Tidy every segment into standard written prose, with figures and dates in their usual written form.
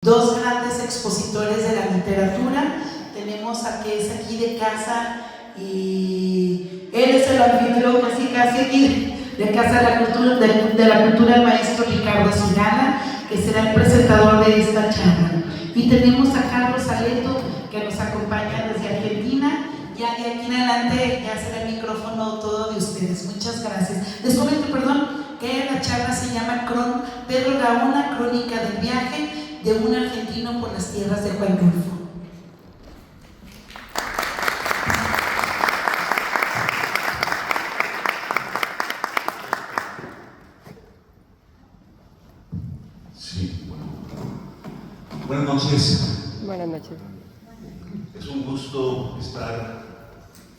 Dos grandes expositores de la literatura. Tenemos a que es aquí de casa y él es el anfitrión casi aquí de Casa de la Cultura, el maestro Ricardo Cigala, que será el presentador de esta charla. Y tenemos a Carlos Aleto, que nos acompaña desde Argentina. Ya de aquí en adelante ya será el micrófono todo de ustedes. Muchas gracias. Les comento, que la charla se llama Pedro Gaona, Crónica del Viaje de un argentino por las tierras de Juan Rulfo. Sí, bueno. Buenas noches. Buenas noches. Es un gusto estar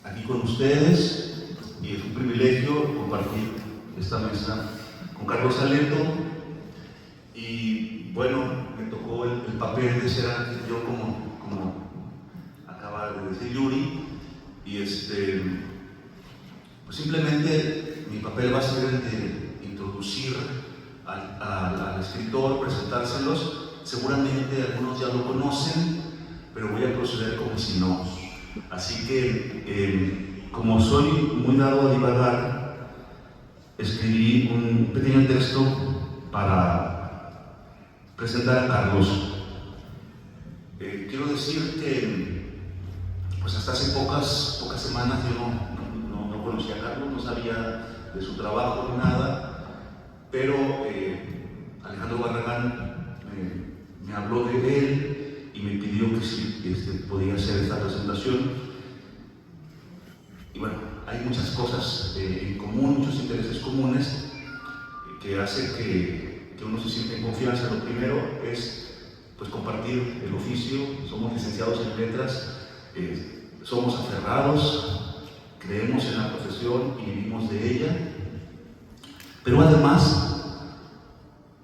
aquí con ustedes y es un privilegio compartir esta mesa con Carlos Aleto. Y bueno, me tocó el papel de ser anfitrión como acaba de decir Yuri. Y pues simplemente mi papel va a ser el de introducir al escritor, presentárselos. Seguramente algunos ya lo conocen, pero voy a proceder como si no. Así que, como soy muy dado a divagar, escribí un pequeño texto para presentar a Carlos. Quiero decir que pues hasta hace pocas semanas yo no conocía a Carlos, no sabía de su trabajo ni nada, pero Alejandro Barragán me habló de él y me pidió que sí podía hacer esta presentación. Y bueno, hay muchas cosas en común, muchos intereses comunes que hacen que uno se siente en confianza. Lo primero es pues compartir el oficio. Somos licenciados en letras, somos aferrados, creemos en la profesión y vivimos de ella, pero además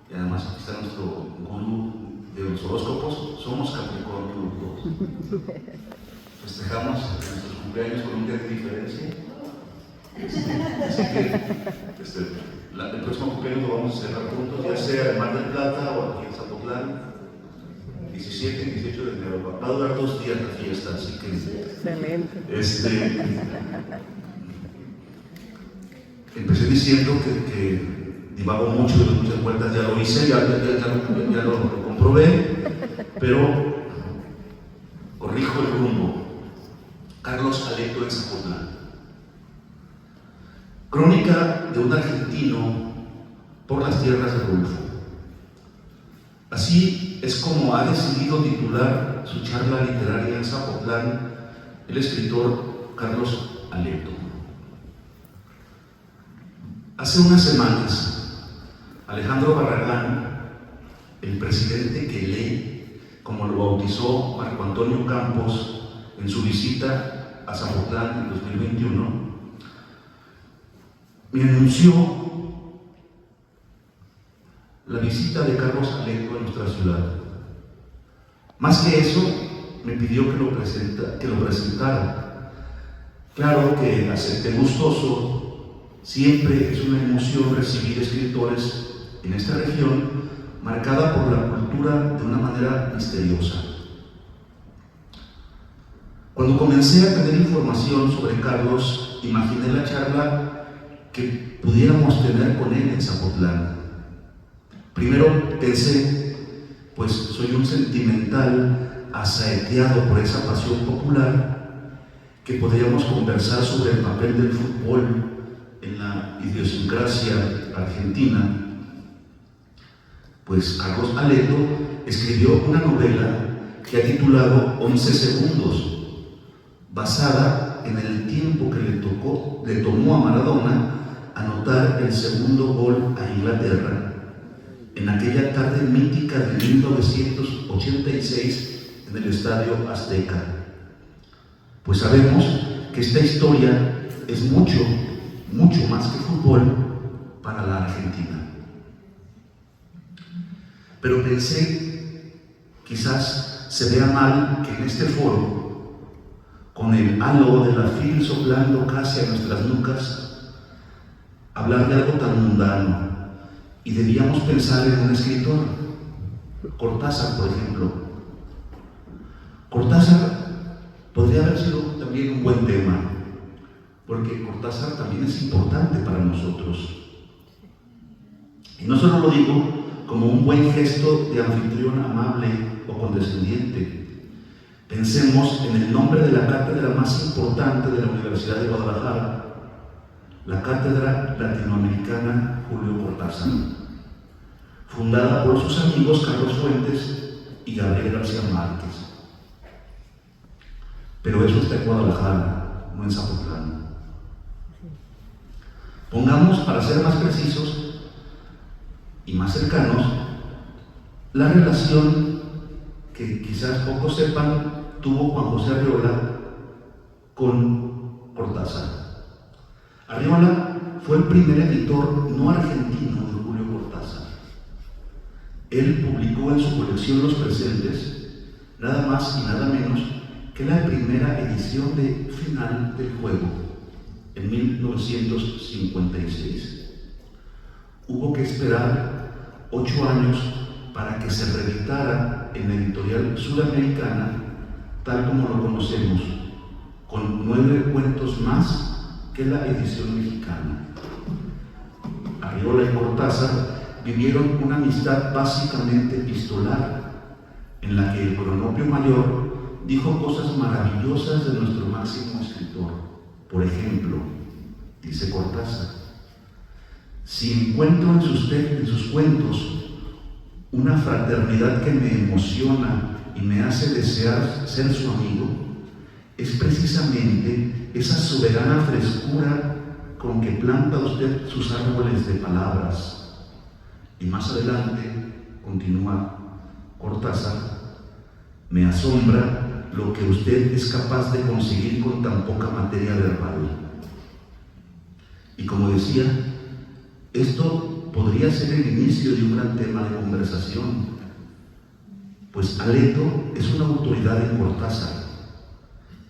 aquí está nuestro gurú de los horóscopos, somos Capricornio los dos. Festejamos nuestros cumpleaños con un día de diferencia. Así que el próximo cumpleaños lo vamos a cerrar juntos, ya sea en Mar del Plata o aquí en Zapotlán, 17 y 18 de enero. Va a durar 2 días la fiesta, así que... Excelente. Empecé diciendo que divago mucho y doy muchas vueltas, ya lo hice, ya lo comprobé, pero corrijo el rumbo. Carlos Aleto en Zapotlán. Crónica de un argentino por las tierras de Rulfo. Así es como ha decidido titular su charla literaria en Zapotlán el escritor Carlos Aleto. Hace unas semanas, Alejandro Barragán, el presidente que lee, como lo bautizó Marco Antonio Campos en su visita a Zapotlán en 2021, me anunció la visita de Carlos Aleto a nuestra ciudad. Más que eso, me pidió que lo presentara. Claro que acepté gustoso. Siempre es una emoción recibir escritores en esta región marcada por la cultura de una manera misteriosa. Cuando comencé a tener información sobre Carlos, imaginé la charla que pudiéramos tener con él en Zapotlán. Primero pensé, pues soy un sentimental asaeteado por esa pasión popular, que podríamos conversar sobre el papel del fútbol en la idiosincrasia argentina. Pues Carlos Aleto escribió una novela que ha titulado 11 segundos, basada en el tiempo que le tomó a Maradona anotar el segundo gol a Inglaterra en aquella tarde mítica de 1986 en el Estadio Azteca. Pues sabemos que esta historia es mucho más que fútbol para la Argentina. Pero pensé, quizás se vea mal que en este foro, con el halo de la fil soplando casi a nuestras nucas, hablar de algo tan mundano, y debíamos pensar en un escritor. Cortázar, por ejemplo. Cortázar podría haber sido también un buen tema, porque Cortázar también es importante para nosotros. Y no solo lo digo como un buen gesto de anfitrión amable o condescendiente. Pensemos en el nombre de la cátedra más importante de la Universidad de Guadalajara, la Cátedra Latinoamericana Julio Cortázar, fundada por sus amigos Carlos Fuentes y Gabriel García Márquez. Pero eso está en Guadalajara, no en Zapotlán. Pongamos, para ser más precisos y más cercanos, la relación que quizás pocos sepan tuvo Juan José Arriola con Cortázar. Arriola fue el primer editor no argentino de Julio Cortázar. Él publicó en su colección Los Presentes nada más y nada menos que la primera edición de Final del Juego, en 1956. Hubo que esperar 8 años para que se reeditara en la editorial sudamericana, tal como lo conocemos, con 9 cuentos más que la edición mexicana. Arriola y Cortázar vivieron una amistad básicamente epistolar, en la que el Cronopio Mayor dijo cosas maravillosas de nuestro máximo escritor. Por ejemplo, dice Cortázar: si encuentro en sus cuentos una fraternidad que me emociona y me hace desear ser su amigo, es precisamente esa soberana frescura con que planta usted sus árboles de palabras. Y más adelante, continúa Cortázar: me asombra lo que usted es capaz de conseguir con tan poca materia verbal. Y como decía, esto podría ser el inicio de un gran tema de conversación, pues Aleto es una autoridad en Cortázar.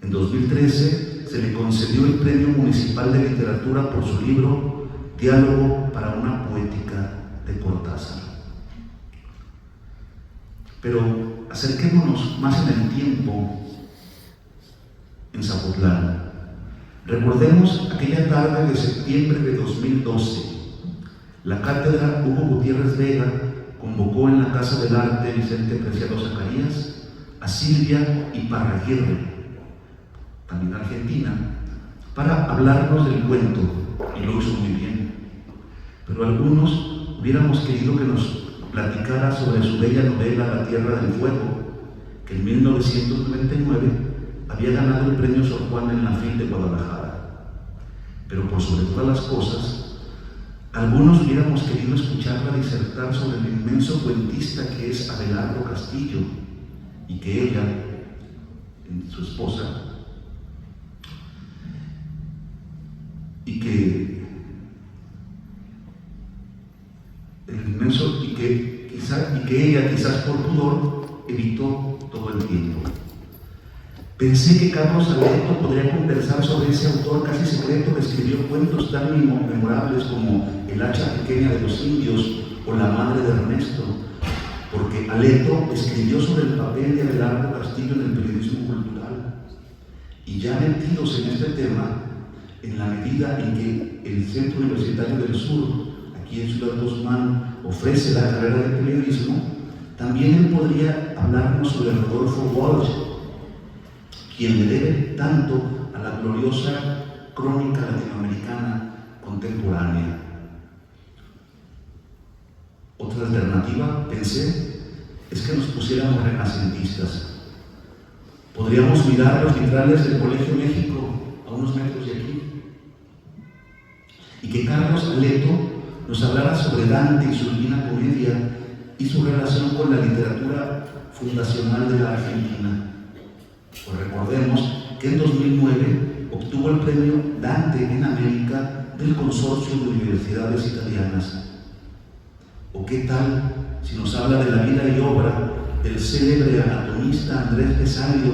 En 2013 se le concedió el Premio Municipal de Literatura por su libro Diálogo para una poética de Cortázar. Pero acerquémonos más en el tiempo en Zapotlán. Recordemos aquella tarde de septiembre de 2012. La cátedra Hugo Gutiérrez Vega convocó en la Casa del Arte Vicente Preciado Zacarías a Silvia Iparraguirre, también argentina, para hablarnos del cuento, y lo hizo muy bien. Pero algunos hubiéramos querido que nos platicara sobre su bella novela La Tierra del Fuego, que en 1999 había ganado el premio Sor Juana en la FIL de Guadalajara. Pero por sobre todas las cosas, algunos hubiéramos querido escucharla disertar sobre el inmenso cuentista que es Abelardo Castillo, y que ella, su esposa, y que ella, quizás por pudor, evitó todo el tiempo. Pensé que Carlos Aleto podría conversar sobre ese autor casi secreto que escribió cuentos tan memorables como El hacha pequeña de los indios o La madre de Ernesto, porque Aleto escribió sobre el papel de Abelardo Castillo en el periodismo cultural. Y ya metidos en este tema, en la medida en que el Centro Universitario del Sur, aquí en Ciudad Guzmán, ofrece la carrera de periodismo, también él podría hablarnos sobre Rodolfo Walsh, quien le debe tanto a la gloriosa crónica latinoamericana contemporánea. Otra alternativa, pensé, es que nos pusiéramos renacentistas. Podríamos mirar los vitrales del Colegio México a unos metros de aquí, y que Carlos Aleto nos hablara sobre Dante y su Divina Comedia y su relación con la literatura fundacional de la Argentina. Pues recordemos que en 2009 obtuvo el premio Dante en América del Consorcio de Universidades Italianas. ¿O qué tal si nos habla de la vida y obra del célebre anatomista Andrés Besalio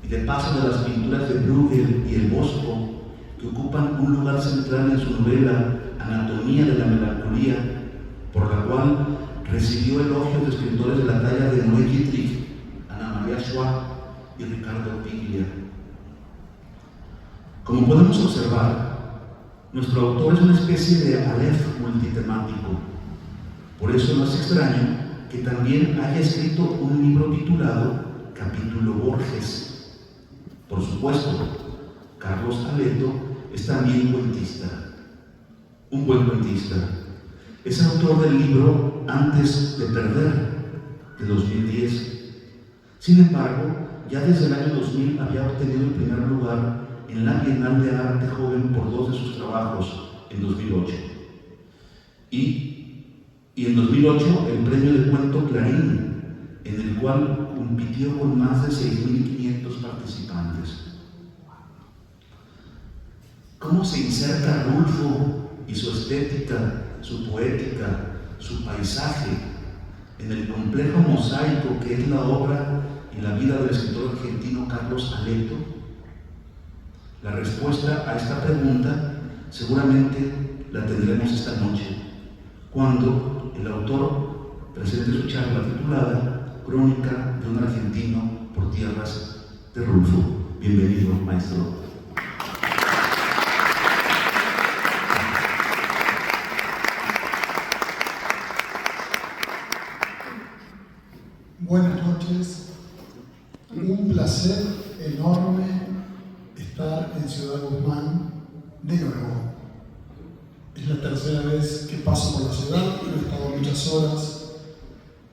y de paso de las pinturas de Bruegel y el Bosco, que ocupan un lugar central en su novela Anatomía de la Melancolía, por la cual recibió elogios de escritores de la talla de Noé Dietrich, Ana María Schwab y Ricardo Piglia. Como podemos observar, nuestro autor es una especie de Aleph multitemático. Por eso no es extraño que también haya escrito un libro titulado Capítulo Borges. Por supuesto, Carlos Aleto es también cuentista, un buen cuentista. Es autor del libro Antes de Perder, de 2010. Sin embargo, ya desde el año 2000 había obtenido el primer lugar en la Bienal de Arte Joven por 2 de sus trabajos, en 2008. Y en 2008 el premio de cuento Clarín, en el cual compitió con más de 6.500 participantes. ¿Cómo se inserta Rulfo y su estética, su poética, su paisaje en el complejo mosaico que es la obra y la vida del escritor argentino Carlos Aleto? La respuesta a esta pregunta seguramente la tendremos esta noche, cuando el autor presente su charla titulada Crónica de un argentino por tierras de Rulfo. Bienvenido, maestro. Buenas noches, un placer enorme estar en Ciudad Guzmán de nuevo. Es la tercera vez que paso por la ciudad, he estado muchas horas,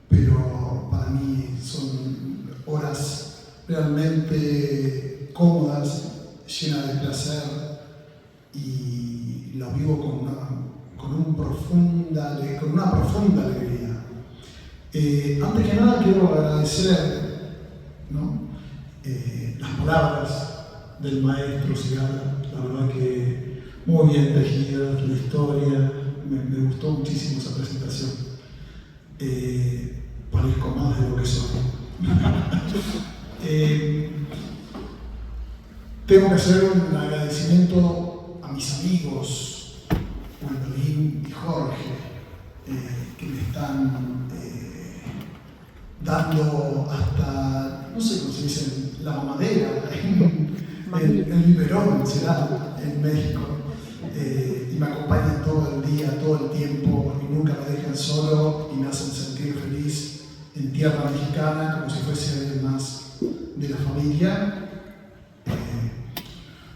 pero para mí son horas realmente cómodas, llenas de placer, y las vivo con una profunda alegría. Antes que nada quiero agradecer, ¿no?, las palabras del maestro Cigala. La verdad que muy bien tejida la historia, me gustó muchísimo esa presentación. Parezco más de lo que soy. Tengo que hacer un agradecimiento a mis amigos, Gwendolyn y Jorge, que me están dando hasta, no sé cómo se dice, la mamadera, el biberón será en México, y me acompañan todo el día, todo el tiempo, y nunca me dejan solo y me hacen sentir feliz en tierra mexicana, como si fuese alguien más de la familia.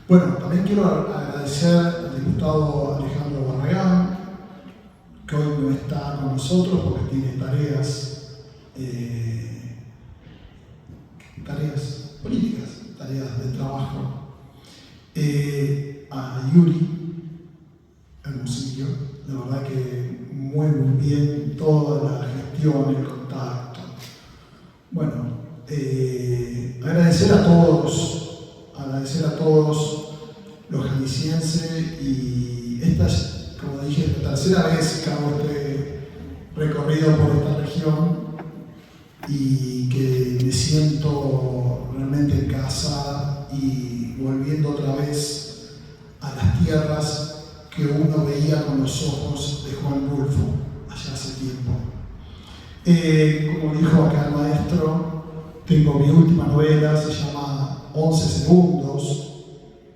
Bueno, también quiero agradecer al diputado Alejandro Barragán, que hoy no está con nosotros porque tiene tareas políticas, tareas de trabajo. A Yuri Hermosillo, la verdad que muy bien toda la gestión, el contacto. Bueno, agradecer a todos los jaliscienses, y esta es, como dije, la tercera vez que hago este recorrido por esta región, y que me siento realmente en casa y volviendo otra vez a las tierras que uno veía con los ojos de Juan Rulfo allá hace tiempo. Como dijo acá el maestro, tengo mi última novela, se llama 11 segundos,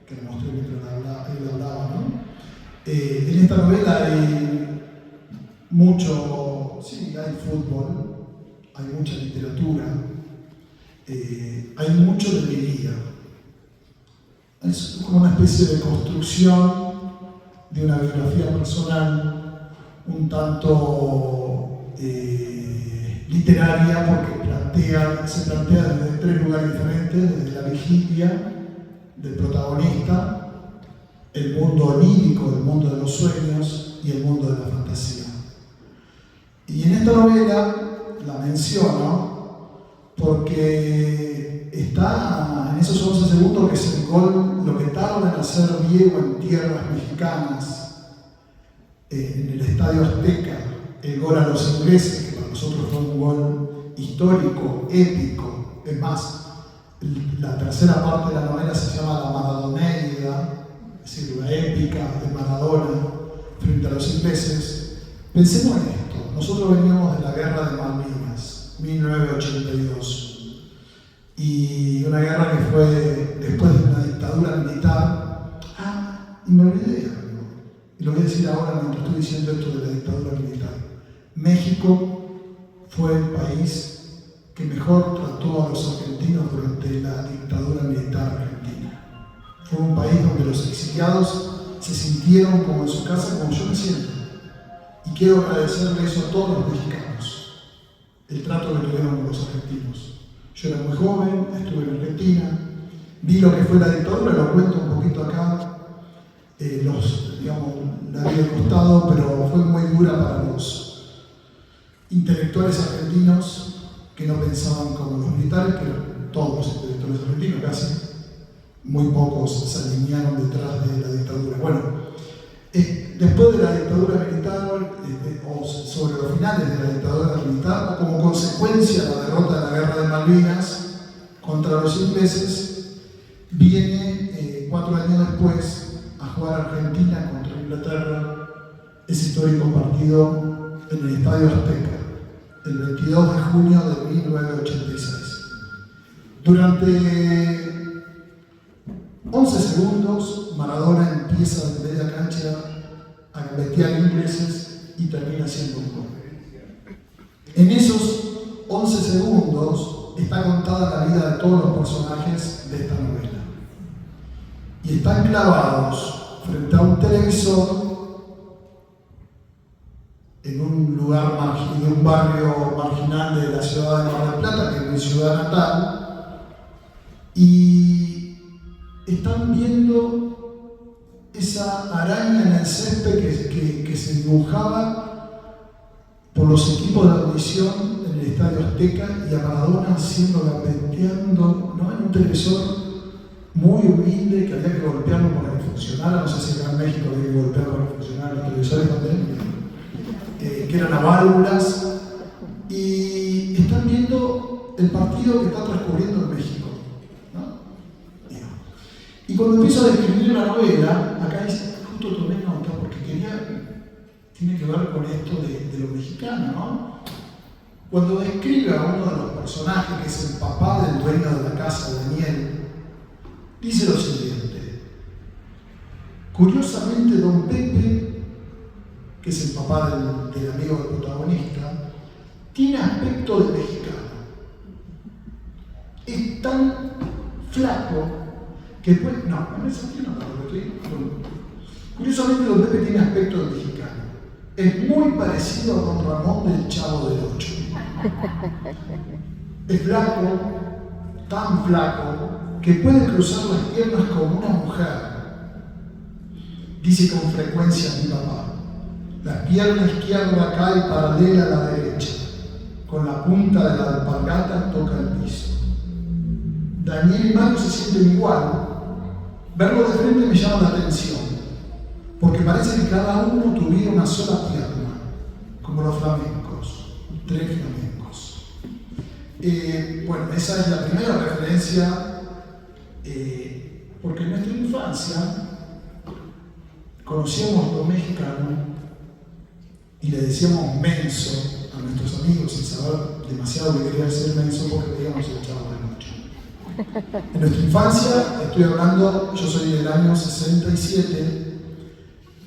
que le mostré mientras él hablaba, ¿no? En esta novela hay mucho, sí, hay fútbol, hay mucha literatura, hay mucho de mi vida. Es como una especie de construcción de una biografía personal, un tanto literaria, porque se plantea desde 3 lugares diferentes: desde la vigilia del protagonista, el mundo onírico, el mundo de los sueños y el mundo de la fantasía. Y en esta novela la menciono porque está en esos 11 segundos, que es el gol, lo que tarda en hacer Diego en tierras mexicanas, en el Estadio Azteca, el gol a los ingleses, que para nosotros fue un gol histórico, épico. Es más, la tercera parte de la novela se llama La Maradoneida, es decir, la épica de Maradona frente a los ingleses. Pensemos en esto. Nosotros veníamos de la guerra de Malvinas, 1982, y una guerra que fue después de una dictadura militar. Y me olvidé de algo, y lo voy a decir ahora mientras estoy diciendo esto de la dictadura militar. México fue el país que mejor trató a los argentinos durante la dictadura militar argentina. Fue un país donde los exiliados se sintieron como en su casa, como yo me siento. Y quiero agradecerle eso a todos los mexicanos, el trato que tuvieron con los argentinos. Yo era muy joven, estuve en Argentina, vi lo que fue la dictadura, lo cuento un poquito acá. La vi al costado, pero fue muy dura para los intelectuales argentinos que no pensaban como los militares, pero todos los intelectuales argentinos casi, muy pocos se alinearon detrás de la dictadura. Bueno, después de la dictadura militar, o sobre los finales de la dictadura militar, o como consecuencia de la derrota de la guerra de Malvinas contra los ingleses, viene 4 años después a jugar Argentina contra Inglaterra, ese histórico partido en el Estadio Azteca, el 22 de junio de 1986. Durante 11 segundos, Maradona empieza desde media cancha a gambetear ingleses y termina siendo un gol. En esos 11 segundos está contada la vida de todos los personajes de esta novela. Y están clavados frente a un televisor en un lugar en un barrio marginal de la ciudad de Mar del Plata, que es mi ciudad natal, y están viendo esa araña en el césped que se dibujaba por los equipos de audición en el Estadio Azteca, y a Maradona haciendo gambeteando, ¿no? En un televisor muy humilde que había que golpearlo para que funcionara. No sé si acá en México había que golpearlo para que funcionara los televisores también, que eran a válvulas, y están viendo el partido que está transcurriendo en México, ¿no? Y cuando empiezo a describir la novela, acá dice, justo tomé nota porque tiene que ver con esto de lo mexicano, ¿no? Cuando describe a uno de los personajes, que es el papá del dueño de la casa, Daniel, dice lo siguiente: curiosamente, don Pepe, que es el papá del amigo del protagonista, tiene aspecto de mexicano. Es tan flaco que puede... No es así, no, porque estoy... Curiosamente, don Pepe tiene aspecto de mexicano. Es muy parecido a don Ramón del Chavo del Ocho. Es flaco, tan flaco, que puede cruzar las piernas como una mujer. Dice con frecuencia mi papá: la pierna izquierda cae paralela a la derecha, con la punta de la alpargata toca el piso. Daniel y Mario se sienten igual. Verlo de frente me llama la atención, porque parece que cada uno tuviera una sola pierna, como los flamencos, 3 flamencos. Bueno, esa es la primera referencia. Porque en nuestra infancia conocíamos lo mexicano y le decíamos menso a nuestros amigos sin saber demasiado que quería ser menso, porque veíamos el Chavo del Ocho. En nuestra infancia, estoy hablando, yo soy del año 67,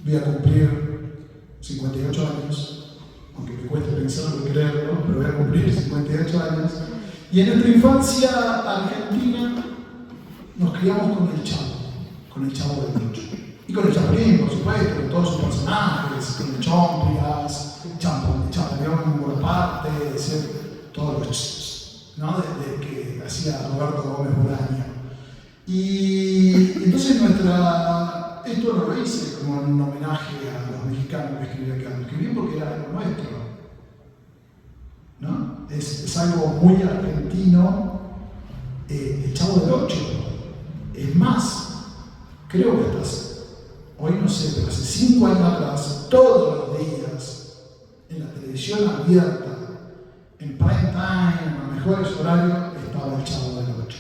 voy a cumplir 58 años, aunque me cueste pensarlo y creerlo, pero voy a cumplir 58 años. Y en nuestra infancia argentina nos criamos con el Chavo del Ocho. Y con el Chapulín, por supuesto, con todos sus personajes, con el Chompiras, Champollion Bonaparte, todos los ¿no? de que hacía Roberto Gómez Bolaño. Y entonces esto no lo hice como un homenaje a los mexicanos que escribí acá, lo escribí porque era algo nuestro, ¿no? Es algo muy argentino, el Chavo del Ocho. Es más, creo que hoy no sé, pero hace 5 años atrás, todos los días, en la televisión abierta, en prime time, en los mejores horarios, estaba el Chavo del Ocho.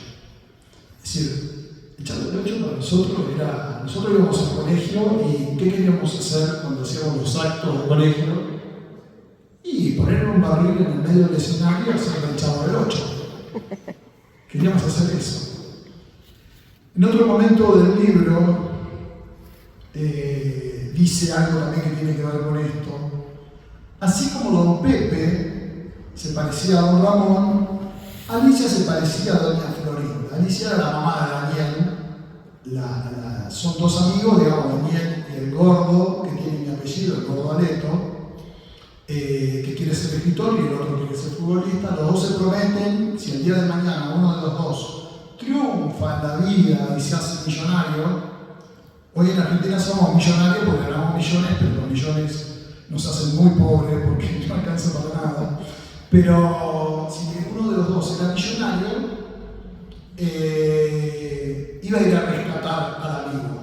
Es decir, el Chavo del Ocho para nosotros era... Nosotros íbamos al colegio y ¿qué queríamos hacer cuando hacíamos los actos del colegio? Y un barril en el medio del escenario y hacer el Chavo del 8. Queríamos hacer eso. En otro momento del libro dice algo también que tiene que ver con esto. Así como don Pepe se parecía a don Ramón, Alicia se parecía a doña Florinda. Alicia era la mamá de Daniel. Son dos amigos, digamos, Daniel y el gordo, que tiene mi apellido, el gordo Aleto, que quiere ser escritor y el otro quiere ser futbolista. Los dos se prometen, si el día de mañana uno de los dos triunfa en la vida y se hace millonario. Hoy en Argentina somos millonarios porque ganamos millones, pero los millones nos hacen muy pobres porque no alcanza para nada. Pero si uno de los dos era millonario, iba a ir a rescatar al amigo.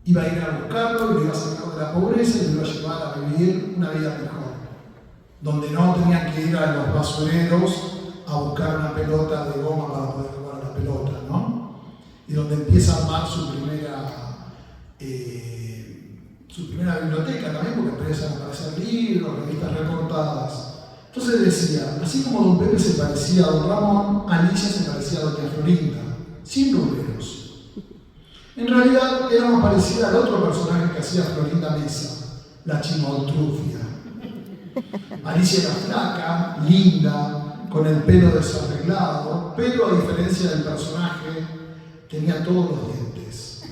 Iba a ir a buscarlo y lo iba a sacar de la pobreza y lo iba a llevar a vivir una vida mejor. Donde no tenían que ir a los basureros a buscar una pelota de goma para poder jugar a la pelota, ¿no? Y donde empieza a armar su primera biblioteca también, porque empiezan a aparecer libros, revistas recortadas. Entonces decía, así como don Pepe se parecía a don Ramón, Alicia se parecía a doña Florinda, sin números. En realidad era más parecida al otro personaje que hacía Florinda Mesa, la chimoltrufia. Alicia era flaca, linda, con el pelo desarreglado, pero a diferencia del personaje, tenía todos los dientes.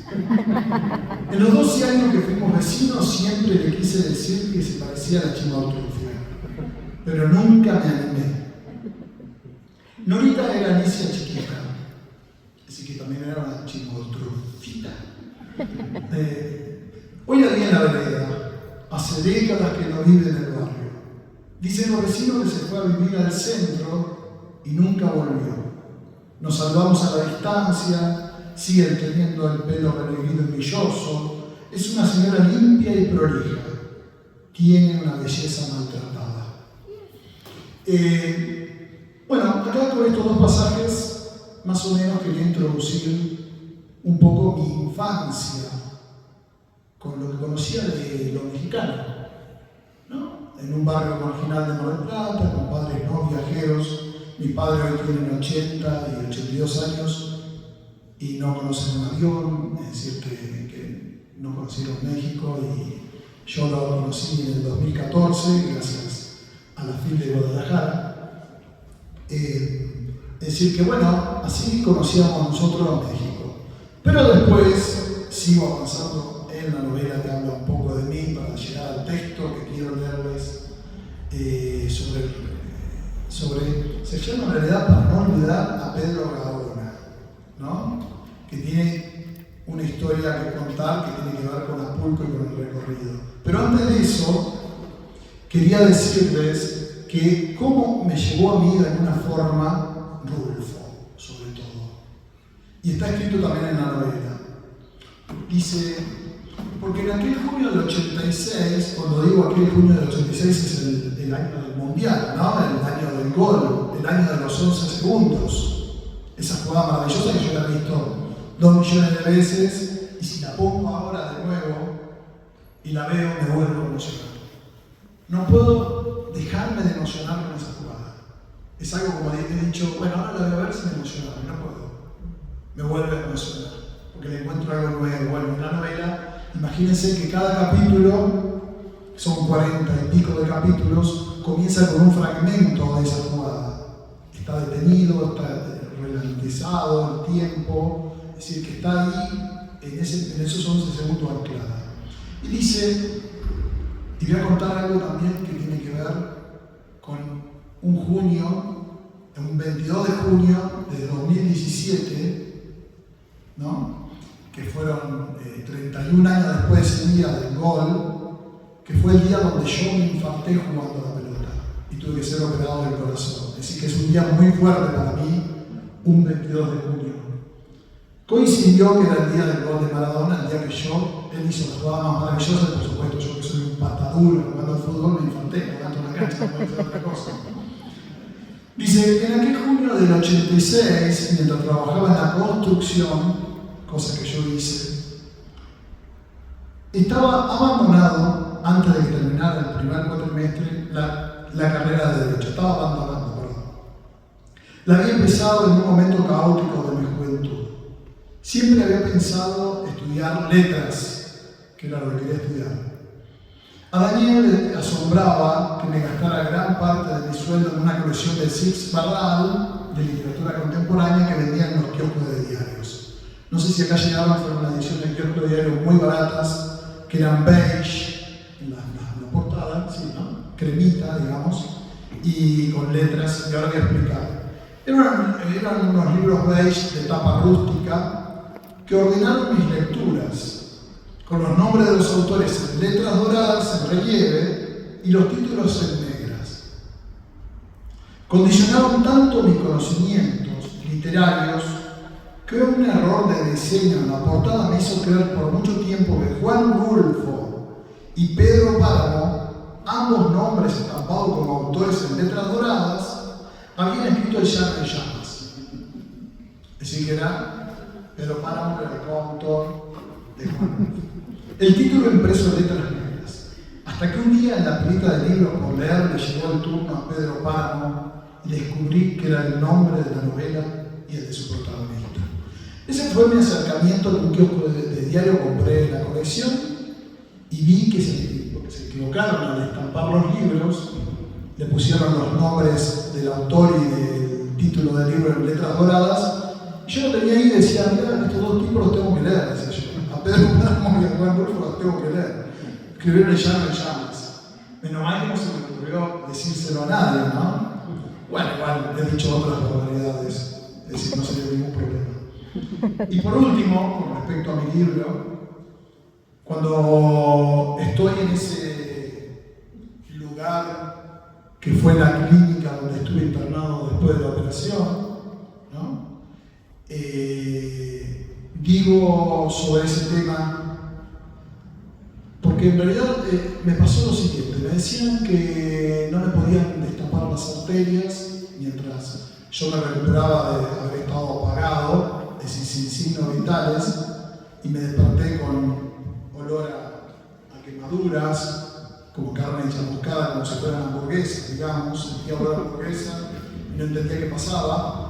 En los 12 años que fuimos vecinos siempre le quise decir que se parecía a la chimoltrufia, pero nunca me animé. Norita era Alicia chiquita, así que también era una chimoltrufita. Hoy la vi en la vereda, hace décadas que no vive en el barrio. Dicen los vecinos que se fue a vivir al centro y nunca volvió. Nos saludamos a la distancia. Sigue teniendo el pelo renegrido y brilloso. Es una señora limpia y prolija. Tiene una belleza maltratada. Bueno, acá con estos dos pasajes, más o menos quería introducir un poco mi infancia con lo que conocía de lo mexicano, ¿no? En un barrio marginal de Mar del Plata, con padres no viajeros. Mi padre hoy tiene 80 y 82 años. Y no conocen un avión, es decir, que no conocieron México y yo lo conocí en el 2014 gracias a la FIL de Guadalajara. Es decir, que bueno, así conocíamos nosotros México. Pero después sigo avanzando en la novela que habla un poco de mí para llegar al texto que quiero leerles se llama en realidad Para no olvidar a Pedro Gaona, ¿no? Que tiene una historia que contar que tiene que ver con Acapulco y con el recorrido. Pero antes de eso, quería decirles que cómo me llevó a mí de alguna forma Rulfo, sobre todo. Y está escrito también en la novela. Dice, porque en aquel junio del 86, cuando digo aquel junio del 86 es el año del Mundial, ¿no? El año del gol, el año de los 11 segundos. Esa jugada maravillosa que yo la he visto 2 millones de veces, y si la pongo ahora de nuevo y la veo, me vuelvo a emocionar. No puedo dejarme de emocionar con esa jugada. Es algo como he dicho, bueno, ahora la voy a ver si me emociona, no puedo. Me vuelve a emocionar, porque le encuentro algo nuevo. Bueno, en la novela, imagínense que cada capítulo, son 40 y pico de capítulos, comienza con un fragmento de esa jugada. Está detenido, está ralentizado el tiempo. Es decir, que está ahí en esos 11 segundos anclada. Y dice, y voy a contar algo también que tiene que ver con un 22 de junio de 2017, ¿no? Que fueron 31 años después de ese día del gol, que fue el día donde yo me infarté jugando a la pelota y tuve que ser operado del corazón. Es decir, que es un día muy fuerte para mí, un 22 de junio. Coincidió que era el día del gol de Maradona, el día que él hizo las jugadas más maravillosas, por supuesto, yo que soy un pataduro jugando al fútbol, me infarté, jugando en la cancha, no puedo hacer otra cosa. Dice, en aquel junio del 86, mientras trabajaba en la construcción, cosa que yo hice, estaba abandonado, antes de que terminara el primer cuatrimestre, la carrera de Derecho, estaba abandonando, perdón. La había empezado en un momento caótico de mi juventud. Siempre había pensado estudiar letras, que era lo que quería estudiar. A Daniel le asombraba que me gastara gran parte de mi sueldo en una colección de Six Barral de literatura contemporánea que vendían en los kioscos de diarios. No sé si acá llegaban, fueron una edición de kioscos de diarios muy baratas, que eran beige en la portada, sí, ¿no? Cremita, digamos, y con letras, y ahora voy a explicar. Eran unos libros beige de tapa rústica que ordenaron mis lecturas, con los nombres de los autores en letras doradas en relieve y los títulos en negras. Condicionaron tanto mis conocimientos literarios que un error de diseño en la portada me hizo creer por mucho tiempo que Juan Rulfo y Pedro Páramo, ambos nombres estampados como autores en letras doradas, habían escrito El llano de llamas. Es decir, que era Pedro Páramo, que era el coautor de Juan Rulfo. El título impreso en letras negras. Hasta que un día en la pilita de libros por leer le llegó el turno a Pedro Páramo y descubrí que era el nombre de la novela y el de su protagonista. Ese fue mi acercamiento en un kiosco de diario, compré la colección y vi que se equivocaron al estampar los libros, le pusieron los nombres del autor y del título del libro en letras doradas. Yo lo tenía ahí y decía, mira, estos dos tipos los tengo que leer, decía yo. A Pedro Páramo y a Juan Rulfo los tengo que leer. Escribieron El llano de llamas. Menos mal que no se me ocurrió decírselo a nadie, ¿no? Bueno, igual he dicho otras barbaridades, es decir, no sería ningún problema. Y por último, con respecto a mi libro, cuando estoy en ese lugar que fue la clínica donde estuve internado después de la operación, ¿no? Digo sobre ese tema, porque en realidad me pasó lo siguiente, me decían que no me podían destapar las arterias mientras yo me recuperaba de haber estado apagado, es decir, sin signos vitales, y me desperté con olor a quemaduras, como carne chamuscada, como si fueran hamburguesas, digamos, sentía olor a hamburguesa y no entendía qué pasaba.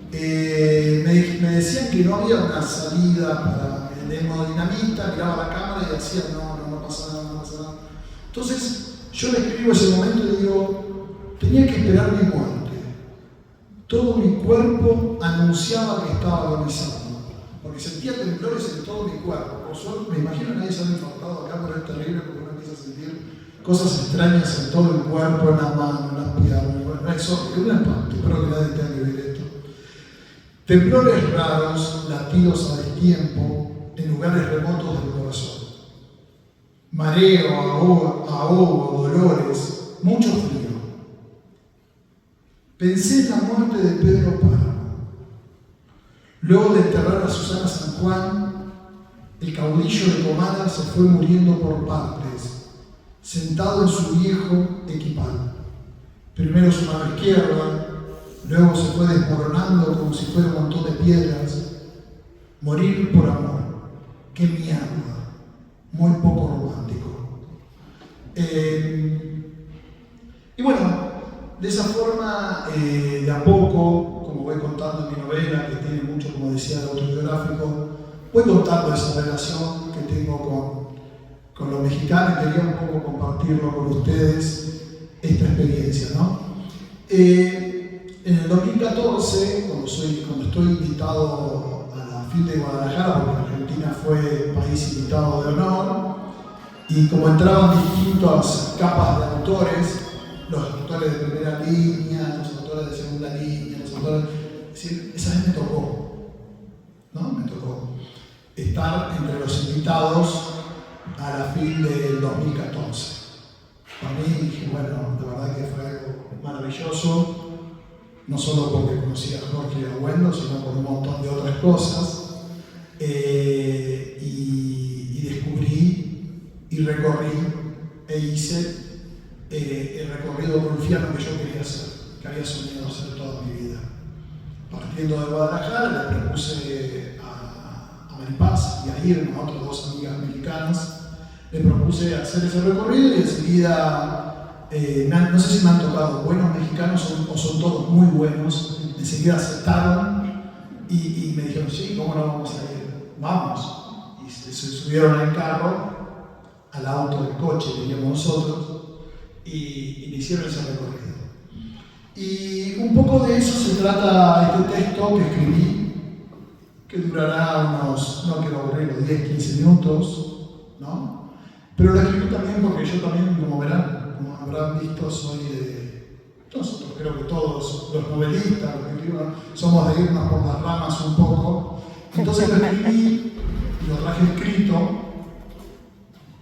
Me decían que no había una salida para el hemodinamista, miraba la cámara y decía no pasa nada, no pasa nada. Entonces yo le escribo ese momento y digo, tenía que esperar mi muerte. Todo mi cuerpo anunciaba que estaba agonizando, porque sentía temblores en todo mi cuerpo. Por suerte, me imagino que nadie se ha infartado acá, pero es terrible porque uno empieza a sentir cosas extrañas en todo el cuerpo, en las manos, en las piernas. Bueno, eso es un espanto, espero que nadie tenga que vivir esto. Temblores raros, latidos a destiempo, en lugares remotos del corazón. Mareo, ahogo, dolores, mucho frío. Pensé en la muerte de Pedro Páramo. Luego de enterrar a Susana San Juan, el caudillo de Comala se fue muriendo por partes, sentado en su viejo equipal. Primero su mano izquierda, luego se fue desmoronando como si fuera un montón de piedras. Morir por amor. ¡Qué mierda! Muy poco romántico. Y bueno, de esa forma, de a poco, como voy contando en mi novela, que tiene mucho, como decía, de autobiográfico, voy contando esa relación que tengo con los mexicanos. Quería un poco compartirlo con ustedes, esta experiencia, ¿no? En el 2014, cuando estoy invitado a la FIL de Guadalajara, porque Argentina fue país invitado de honor, y como entraban distintas capas de autores, los autores de primera línea, los autores de segunda línea, los autores... Es decir, esa vez me tocó, ¿no? Me tocó estar entre los invitados a la FIL del 2014. Para mí dije, bueno, la verdad que fue algo maravilloso. No solo porque conocí a Jorge y a Wendo, sino por un montón de otras cosas. Y descubrí y recorrí e hice el recorrido rulfiano que yo quería hacer, que había soñado hacer toda mi vida. Partiendo de Guadalajara, le propuse a Maripaz y a Irma, otras dos amigas mexicanas, le propuse hacer ese recorrido y enseguida no sé si me han tocado buenos mexicanos o son todos muy buenos. Enseguida aceptaron y me dijeron, sí, ¿cómo no vamos a ir? Vamos. Y se subieron al carro, al auto del coche que teníamos nosotros, y le hicieron ese recorrido. Y un poco de eso se trata este texto que escribí, que durará unos, no quiero aburrirlo, 10-15 minutos, ¿no? Pero lo escribí también porque yo también, como verán, como habrán visto, soy de... Nosotros creo que todos los novelistas, los que escriben, somos de irnos por las ramas un poco. Entonces lo escribí y lo traje escrito.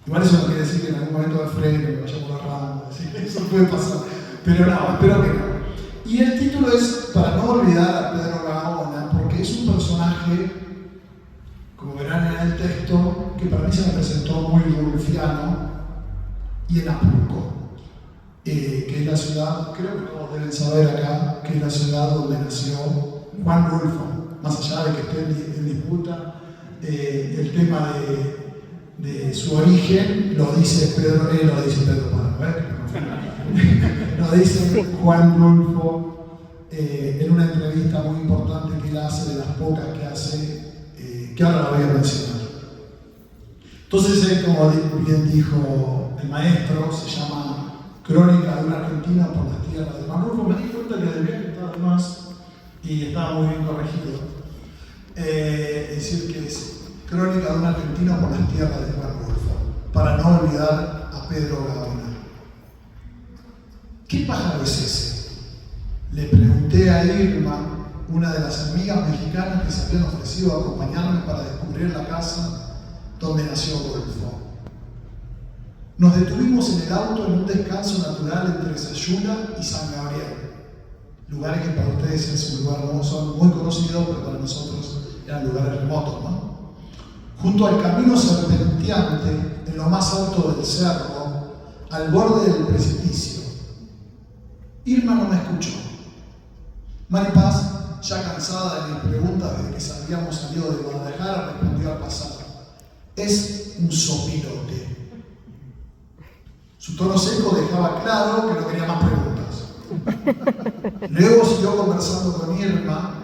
Igual eso no quiere decir que en algún momento de freno me vaya por las ramas, así que eso puede pasar. Pero no, espero que no. Y el título es Para no olvidar a Pedro Gaona, porque es un personaje, como verán en el texto, que para mí se me presentó muy rulfiano y en Apulco, que es la ciudad, creo que todos deben saber acá, que es la ciudad donde nació Juan Rulfo, más allá de que esté en disputa el tema de su origen, lo dice Pedro Páramo, lo dice Juan Rulfo en una entrevista muy importante que él hace, de las pocas que hace, que ahora la voy a mencionar. Entonces, como bien dijo el maestro, se llama Crónica de una Argentina por las tierras de Juan Rulfo. Me di cuenta que del viaje estaba de más y estaba muy bien corregido. Es decir, que es Crónica de una Argentina por las tierras de Juan Rulfo, para no olvidar a Pedro Gaona. ¿Qué pájaro es ese? Le pregunté a Irma, una de las amigas mexicanas que se habían ofrecido a acompañarme para descubrir la casa donde nació Rulfo. Nos detuvimos en el auto en un descanso natural entre Sayula y San Gabriel, lugares que para ustedes es un lugar son muy conocidos, pero para nosotros eran lugares remotos, ¿no? Junto al camino serpenteante, en lo más alto del cerro, al borde del precipicio. Irma no me escuchó. Maripaz, ya cansada de mis preguntas desde que habíamos salido de Guadalajara, respondió al pasar: es un sopilote. Su tono seco dejaba claro que no quería más preguntas. Luego siguió conversando con Irma,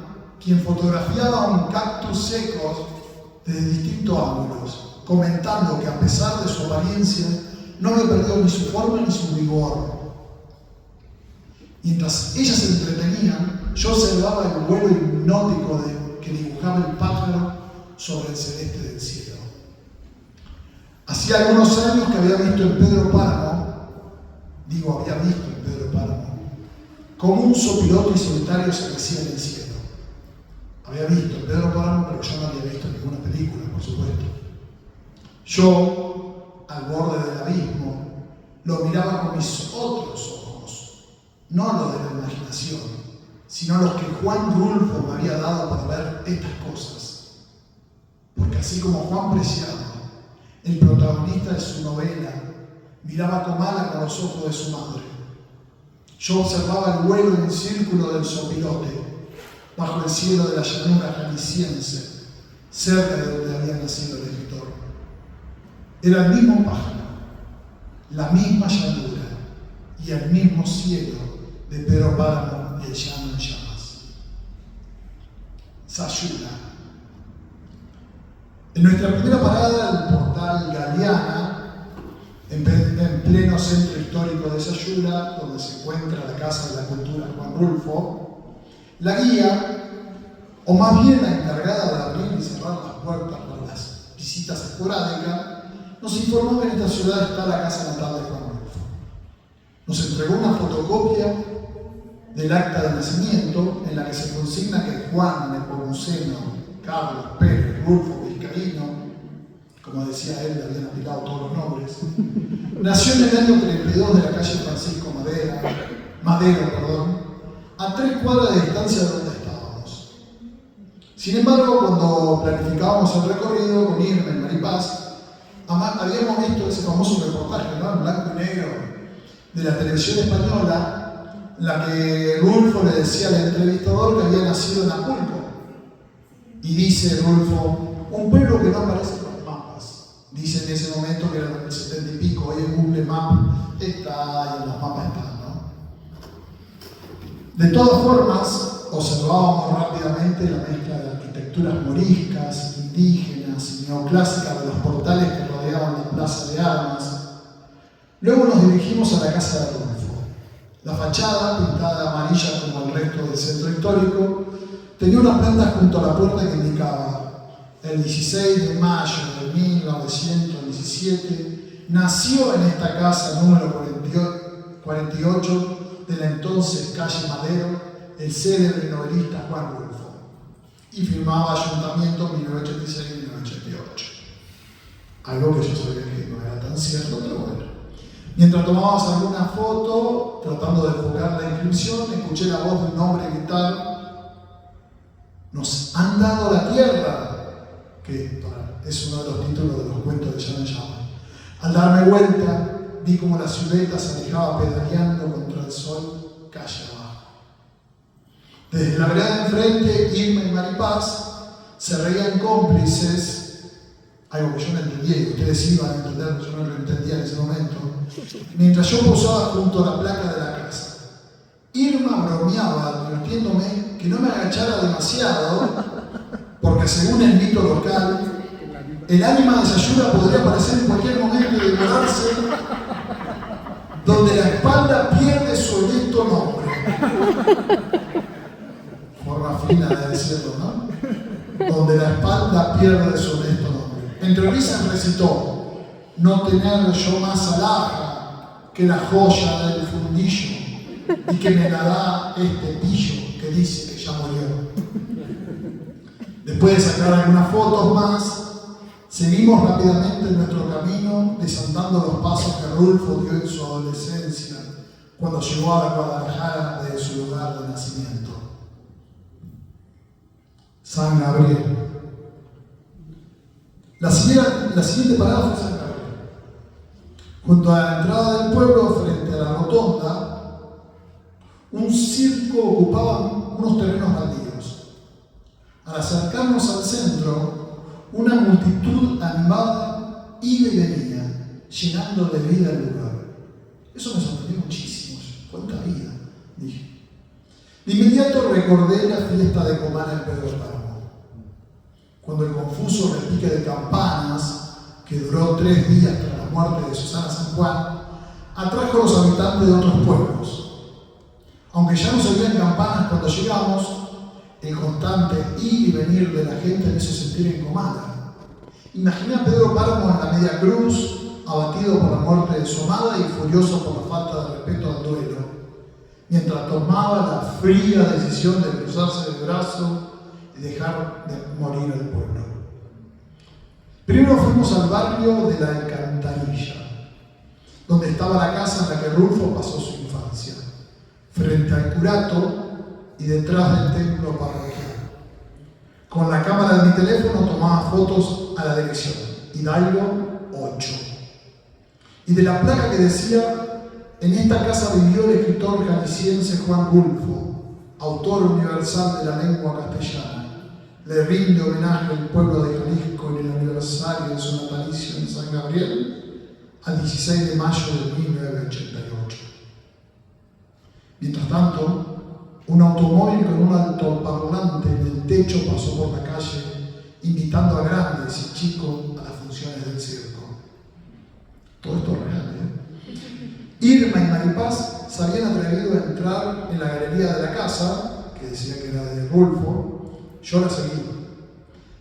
quien fotografiaba un cactus seco desde distintos ángulos, comentando que a pesar de su apariencia, no había perdido ni su forma ni su vigor. Mientras ellas se entretenían, yo observaba el vuelo hipnótico que dibujaba el pájaro sobre el celeste del cielo. Hacía algunos años que había visto en Pedro Páramo, como un sopilote y solitario se mecía en el cielo. Había visto en Pedro Páramo, pero yo no había visto ninguna película, por supuesto. Yo, al borde del abismo, lo miraba con mis otros ojos, no los de la imaginación, sino los que Juan Rulfo me había dado para ver estas cosas. Porque así como Juan Preciado, el protagonista de su novela, miraba Comala con los ojos de su madre, yo observaba el vuelo en círculo del sopilote, bajo el cielo de la llanura jalisciense, cerca de donde había nacido el escritor. Era el mismo pájaro, la misma llanura y el mismo cielo de Pedro Páramo y el llano en llamas. Sayula. En nuestra primera parada, el portal Galeana, en pleno centro histórico de Sayula, donde se encuentra la Casa de la Cultura Juan Rulfo, la guía, o más bien la encargada de abrir y cerrar las puertas para las visitas esporádicas, nos informó que en esta ciudad está la casa natal de Juan Rulfo. Nos entregó una fotocopia del acta de nacimiento en la que se consigna que Juan Nepomuceno Carlos Pérez Rulfo Vizcaíno, como decía él, le habían aplicado todos los nombres, nació en el año 32 de la calle Francisco Madero, a 3 cuadras de distancia de donde estábamos. Sin embargo, cuando planificábamos el recorrido con Irma y Maripaz, habíamos visto ese famoso reportaje, ¿no?, en blanco y negro, de la televisión española, en la que Rulfo le decía al entrevistador que había nacido en Apulco. Y dice Rulfo: un pueblo que no aparece en los mapas. Dice en ese momento que era en el 70 y pico, hoy en Google Maps está y en los mapas está, ¿no? De todas formas, observábamos rápidamente la mezcla de arquitecturas moriscas, indígenas y neoclásicas de los portales que rodeaban la plaza de armas. Luego nos dirigimos a la casa de Rulfo. La fachada, pintada de amarilla como el resto del centro histórico, tenía una planta junto a la puerta que indicaba: el 16 de mayo de 1917 nació en esta casa número 48 de la entonces calle Madero el célebre novelista Juan Rulfo, y firmaba Ayuntamiento 1986-1988. Algo que yo sabía que no era tan cierto, pero bueno. Mientras tomábamos alguna foto, tratando de enfocar la inscripción, escuché la voz de un hombre gritar: «¡Nos han dado la tierra!», que es uno de los títulos de los cuentos de Llano Llama. Al darme vuelta, vi como la silueta se alejaba pedaleando contra el sol calle abajo. Desde la vereda de enfrente, Irma y Maripaz se reían cómplices, algo que yo no entendía y que ustedes iban a entender, yo no lo entendía en ese momento, mientras yo posaba junto a la placa de la casa. Irma bromeaba advirtiéndome que no me agachara demasiado, porque según el mito local, el ánima de Sayura podría aparecer en cualquier momento y demorarse, donde la espalda pierde su honesto nombre. Forma fina de decirlo, ¿no? Donde la espalda pierde su honesto nombre. Entre risas recitó: «No tener yo más alhaja que la joya del fundillo, y que me la da este pillo que dice que ya murió». Después de sacar algunas fotos más, seguimos rápidamente en nuestro camino, desandando los pasos que Rulfo dio en su adolescencia, cuando llegó a la Guadalajara desde su lugar de nacimiento. San Gabriel. La siguiente parada fue San Gabriel. Junto a la entrada del pueblo, frente a la rotonda, un circo ocupaba unos terrenos baldíos. Al acercarnos al centro, una multitud animada iba y venía, llenando de vida el lugar. Eso me sorprendió muchísimo. ¿Cuánta vida?, dije. De inmediato recordé la fiesta de Comana en Pedro Páramo, cuando el confuso repique de campanas, que duró 3 días tras la muerte de Susana San Juan, atrajo a los habitantes de otros pueblos. Aunque ya no se oían campanas cuando llegamos, el constante ir y venir de la gente me hizo sentir en Comana. Imaginé a Pedro Páramo en la Media Cruz, abatido por la muerte de su amada y furioso por la falta de respeto al duelo, mientras tomaba la fría decisión de cruzarse de brazo y dejar de morir al pueblo. Primero fuimos al barrio de La Alcantarilla, donde estaba la casa en la que Rulfo pasó su infancia, frente al curato y detrás del templo parroquial. Con la cámara de mi teléfono tomaba fotos a la dirección Hidalgo 8. Y de la placa que decía: «En esta casa vivió el escritor jalisciense Juan Rulfo, autor universal de la lengua castellana. Le rinde homenaje al pueblo de Jalisco en el aniversario de su natalicio en San Gabriel, al 16 de mayo de 1988. Mientras tanto, un automóvil con un altoparlante en el techo pasó por la calle, invitando a grandes y chicos a las funciones del circo. Todo esto es real, ¿eh? Irma y Maripaz se habían atrevido a entrar en la galería de la casa, que decía que era de Rulfo. Yo la seguí.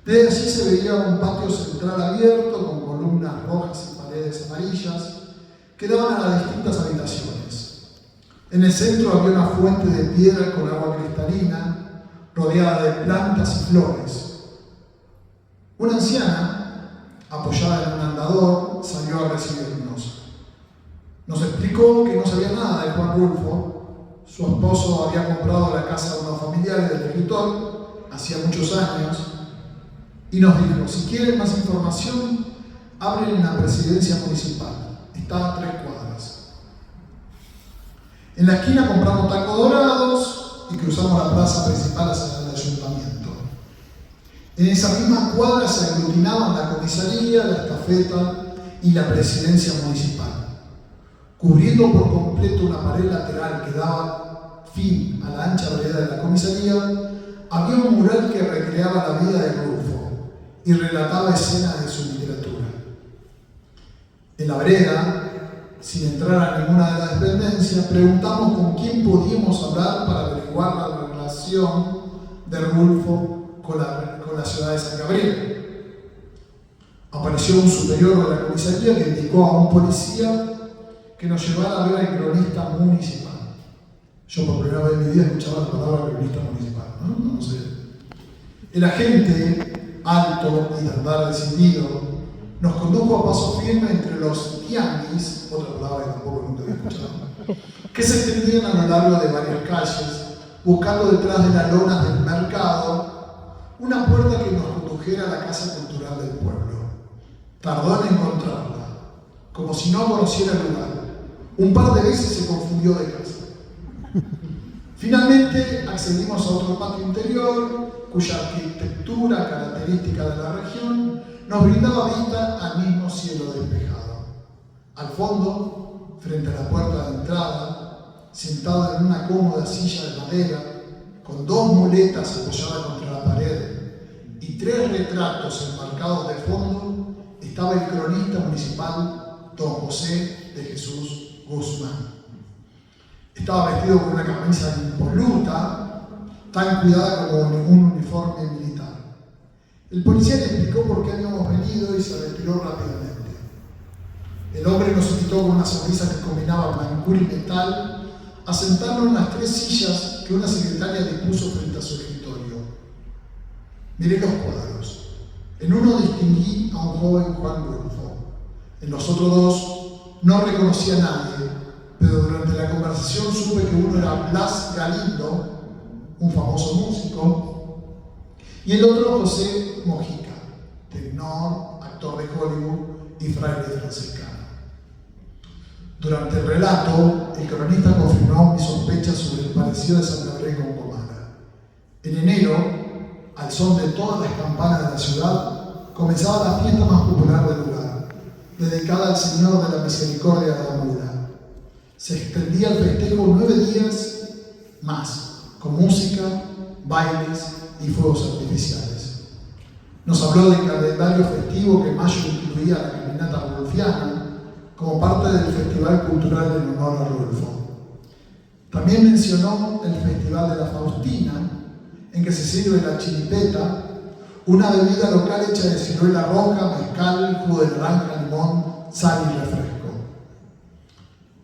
Desde allí se veía un patio central abierto con columnas rojas y paredes amarillas que daban a las distintas habitaciones. En el centro había una fuente de piedra con agua cristalina, rodeada de plantas y flores. Una anciana, apoyada en un andador, salió a recibirnos. Nos explicó que no sabía nada de Juan Rulfo. Su esposo había comprado la casa de unos familiares del escritor hacía muchos años, y nos dijo: si quieren más información, hablen en la presidencia municipal, está a 3 cuadras. En la esquina compramos tacos dorados y cruzamos la plaza principal hacia el ayuntamiento. En esa misma cuadra se aglutinaban la comisaría, la estafeta y la presidencia municipal. Cubriendo por completo una pared lateral que daba fin a la ancha vereda de la comisaría, había un mural que recreaba la vida de Rulfo y relataba escenas de su literatura. En la vereda, sin entrar a ninguna de las dependencias, preguntamos con quién podíamos hablar para averiguar la relación de Rulfo con la ciudad de San Gabriel. Apareció un superior de la comisaría que indicó a un policía que nos llevara a ver al cronista municipal. Yo por primera vez en mi vida escuchaba la palabra cronista municipal, no sé. El agente, alto y de andar decidido, nos condujo a paso firme entre los tianguis, otra palabra que tampoco nunca había escuchado, que se extendían a lo largo de varias calles, buscando detrás de las lonas del mercado una puerta que nos condujera a la Casa Cultural del pueblo. Tardó en encontrarla, como si no conociera el lugar. Un par de veces se confundió de casa. Finalmente accedimos a otro patio interior, cuya arquitectura característica de la región nos brindaba vista al mismo cielo despejado. Al fondo, frente a la puerta de entrada, sentado en una cómoda silla de madera, con 2 muletas apoyadas contra la pared y 3 retratos enmarcados de fondo, estaba el cronista municipal don José de Jesús Guzmán. Estaba vestido con una camisa impoluta, tan cuidada como un uniforme militar. El policía le explicó por qué habíamos venido y se retiró rápidamente. El hombre nos invitó con una sonrisa que combinaba manicura y metal a sentarnos en las 3 sillas que una secretaria dispuso frente a su escritorio. Miré los cuadros. En uno distinguí a un joven Juan Rulfo. En los otros 2 no reconocí a nadie, pero durante la conversación supe que uno era Blas Galindo, un famoso músico, y el otro José Mojica, tenor, actor de Hollywood y fraile franciscano. Durante el relato, el cronista confirmó mis sospechas sobre el parecido de San Gabriel con Comala. En enero, al son de todas las campanas de la ciudad, comenzaba la fiesta más popular del lugar, dedicada al Señor de la Misericordia de la Mula. Se extendía el festejo 9 días más, con música, bailes y fuegos artificiales. Nos habló del calendario festivo que mayo incluía la caminata rulfiana como parte del Festival Cultural en honor a Rulfo. También mencionó el Festival de la Faustina, en que se sirve la chiripeta, una bebida local hecha de ciruela roja, mezcal, jugo de naranja, limón, sal y refresco.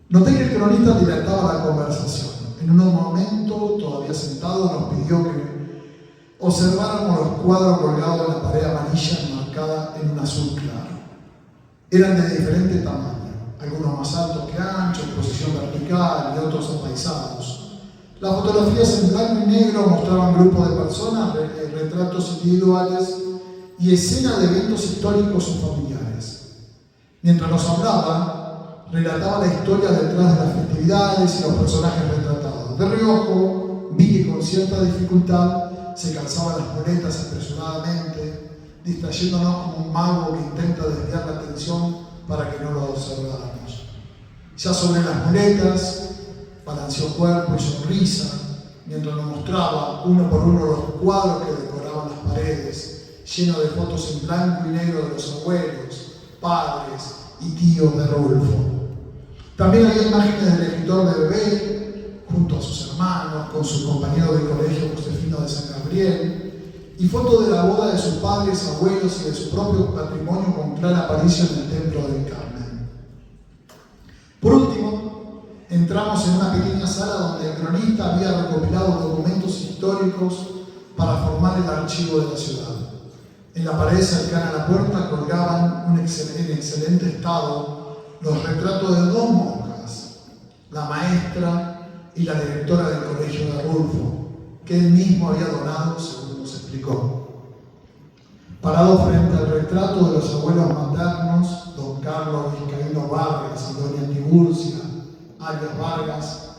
Noté que el cronista dilataba la conversación. En un momento, todavía sentado, nos pidió que observáramos los cuadros colgados en la pared amarilla enmarcada en un azul claro. Eran de diferente tamaño, algunos más altos que anchos, en posición vertical y otros apaisados. Las fotografías en blanco y negro mostraban grupos de personas, retratos individuales y escenas de eventos históricos o familiares. Mientras nos hablaba, relataba la historia detrás de las festividades y los personajes retratados. De reojo, vi que con cierta dificultad se calzaban las muletas apresuradamente, distrayéndonos como un mago que intenta desviar la atención para que no lo observáramos. Ya sobre las muletas, balanceó cuerpo y sonrisa, mientras nos mostraba uno por uno los cuadros que decoraban las paredes, llenos de fotos en blanco y negro de los abuelos, padres y tíos de Rulfo. También había imágenes del escritor de bebé, junto a sus hermanos, con su compañero de colegio Josefino de San Gabriel, y fotos de la boda de sus padres, abuelos y de su propio patrimonio con clara aparición en el Templo del Carmen. Por último, entramos en una pequeña sala donde el cronista había recopilado documentos históricos para formar el archivo de la ciudad. En la pared cercana a la puerta colgaban en excelente estado los retratos de 2 monjas, la maestra y la directora del colegio de Rulfo, que él mismo había donado, según nos explicó. Parado frente al retrato de los abuelos maternos, don Carlos Vizcaíno Vargas y doña Tiburcia alias Vargas,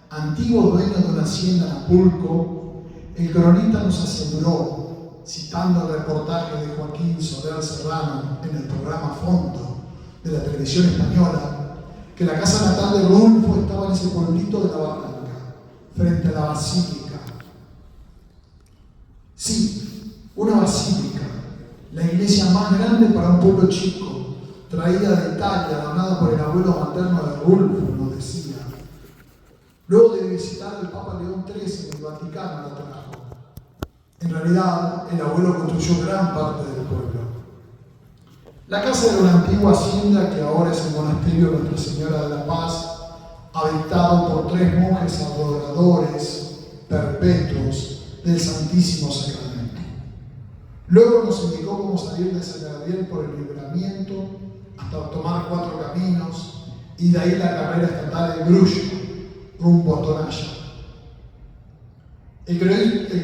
antiguos dueños de una hacienda en Apulco, el cronista nos aseguró citando el reportaje de Joaquín Soler Serrano en el programa Fondo de la televisión española, que la casa natal de Rulfo estaba en ese pueblito de la Barranca, frente a la basílica. Sí, una basílica, la iglesia más grande para un pueblo chico, traída de Italia, donada por el abuelo materno de Rulfo, nos decía. Luego de visitar al Papa León XIII en el Vaticano la trajo. En realidad, el abuelo construyó gran parte del pueblo. La casa era una antigua hacienda que ahora es el monasterio de Nuestra Señora de la Paz, habitado por 3 monjes adoradores perpetuos del Santísimo Sacramento. Luego nos indicó cómo salir de San Gabriel por el Libramiento hasta tomar 4 caminos y de ahí la carrera estatal en Grullo, rumbo a Tonalla. El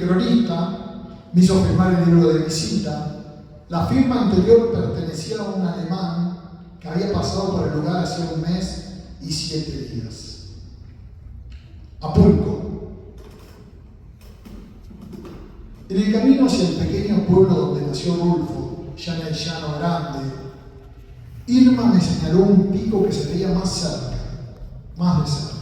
cronista me hizo firmar el libro de visita. La firma anterior pertenecía a un alemán que había pasado por el lugar hacía 1 mes y 7 días. Apulco. En el camino hacia el pequeño pueblo donde nació Rulfo, ya en el Llano Grande, Irma me señaló un pico que se veía más cerca, más de cerca.